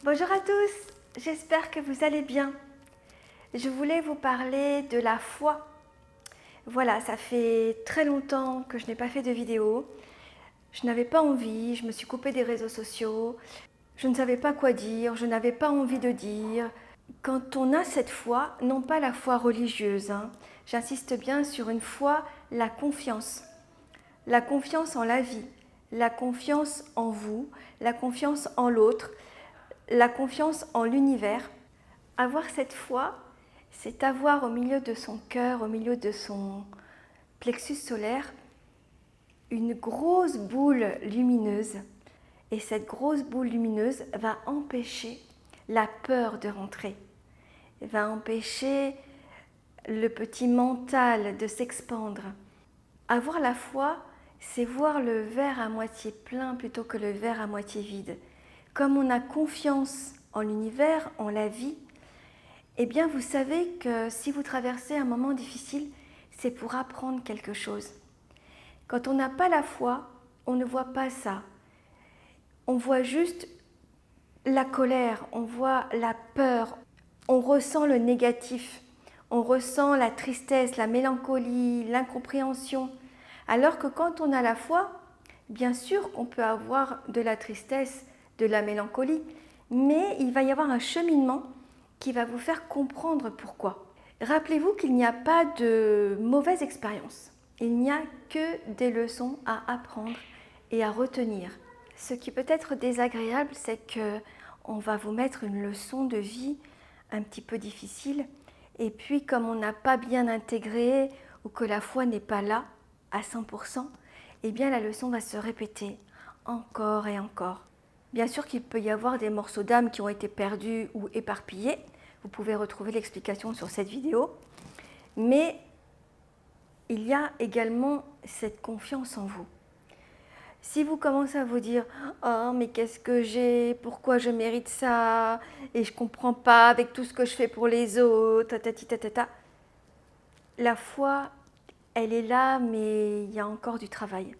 Bonjour à tous, j'espère que vous allez bien. Je voulais vous parler de la foi. Voilà, ça fait très longtemps que je n'ai pas fait de vidéo. Je n'avais pas envie, je me suis coupée des réseaux sociaux. Je ne savais pas quoi dire, je n'avais pas envie de dire. Quand on a cette foi, non pas la foi religieuse, j'insiste bien sur une foi, la confiance. La confiance en la vie, la confiance en vous, la confiance en l'autre, la confiance en l'univers. Avoir cette foi, c'est avoir au milieu de son cœur, au milieu de son plexus solaire, une grosse boule lumineuse. Et cette grosse boule lumineuse va empêcher la peur de rentrer, va empêcher le petit mental de s'expandre. Avoir la foi, c'est voir le verre à moitié plein plutôt que le verre à moitié vide. Comme on a confiance en l'univers, en la vie, eh bien vous savez que si vous traversez un moment difficile, c'est pour apprendre quelque chose. Quand on n'a pas la foi, on ne voit pas ça. On voit juste la colère, on voit la peur, on ressent le négatif, on ressent la tristesse, la mélancolie, l'incompréhension. Alors que quand on a la foi, bien sûr qu'on peut avoir de la tristesse, de la mélancolie, mais il va y avoir un cheminement qui va vous faire comprendre pourquoi. Rappelez-vous qu'il n'y a pas de mauvaise expérience. Il n'y a que des leçons à apprendre et à retenir. Ce qui peut être désagréable, c'est qu'on va vous mettre une leçon de vie un petit peu difficile. Et puis, comme on n'a pas bien intégré ou que la foi n'est pas là à 100%, eh bien la leçon va se répéter encore et encore. Bien sûr qu'il peut y avoir des morceaux d'âme qui ont été perdus ou éparpillés. Vous pouvez retrouver l'explication sur cette vidéo. Mais il y a également cette confiance en vous. Si vous commencez à vous dire « Oh, mais qu'est-ce que j'ai? Pourquoi je mérite ça? Et je ne comprends pas avec tout ce que je fais pour les autres. » La foi, elle est là, mais il y a encore du travail.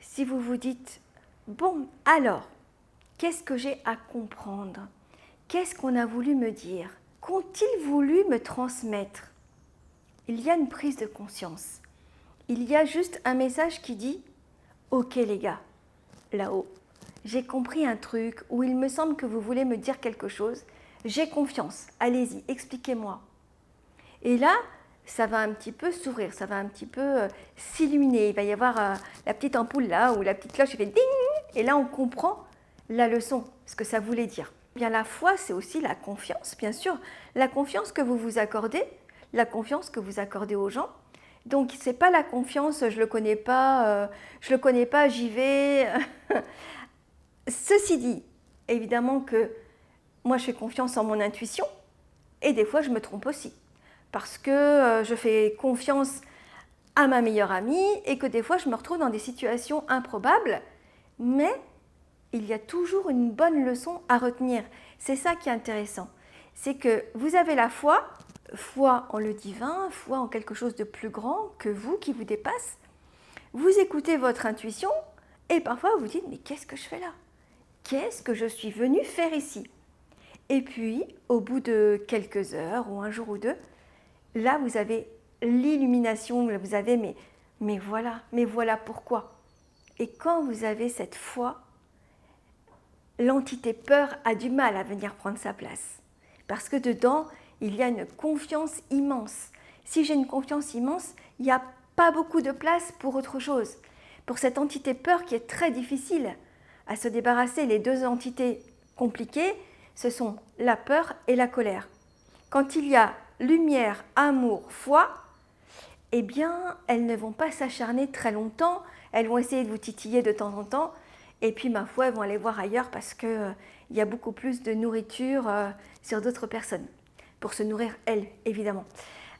Si vous vous dites « Bon, alors, qu'est-ce que j'ai à comprendre? Qu'est-ce qu'on a voulu me dire? Qu'ont-ils voulu me transmettre ?» Il y a une prise de conscience. Il y a juste un message qui dit « Ok les gars, là-haut, j'ai compris un truc ou il me semble que vous voulez me dire quelque chose. J'ai confiance, allez-y, expliquez-moi. » Et là, ça va un petit peu s'ouvrir, ça va un petit peu s'illuminer. Il va y avoir la petite ampoule là ou la petite cloche qui fait ding. Et là, on comprend la leçon, ce que ça voulait dire. Bien, la foi, c'est aussi la confiance, bien sûr. La confiance que vous vous accordez, la confiance que vous accordez aux gens. Donc, ce n'est pas la confiance, je ne le connais pas, j'y vais. Ceci dit, évidemment que moi, je fais confiance en mon intuition et des fois, je me trompe aussi. Parce que je fais confiance à ma meilleure amie et que des fois, je me retrouve dans des situations improbables, mais il y a toujours une bonne leçon à retenir. C'est ça qui est intéressant. C'est que vous avez la foi, foi en le divin, foi en quelque chose de plus grand que vous, qui vous dépasse. Vous écoutez votre intuition et parfois vous dites « Mais qu'est-ce que je fais là? Qu'est-ce que je suis venue faire ici ?» Et puis, au bout de quelques heures ou un jour ou deux, là, vous avez l'illumination, vous avez mais voilà pourquoi. Et quand vous avez cette foi, l'entité peur a du mal à venir prendre sa place. Parce que dedans, il y a une confiance immense. Si j'ai une confiance immense, il n'y a pas beaucoup de place pour autre chose. Pour cette entité peur qui est très difficile à se débarrasser, les deux entités compliquées, ce sont la peur et la colère. Quand il y a lumière, amour, foi, eh bien, elles ne vont pas s'acharner très longtemps. Elles vont essayer de vous titiller de temps en temps. Et puis, ma foi, elles vont aller voir ailleurs parce qu'il y a beaucoup plus de nourriture sur d'autres personnes. Pour se nourrir, elles, évidemment.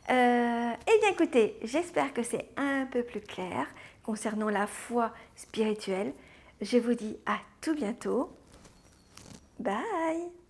Eh bien, écoutez, j'espère que c'est un peu plus clair concernant la foi spirituelle. Je vous dis à tout bientôt. Bye!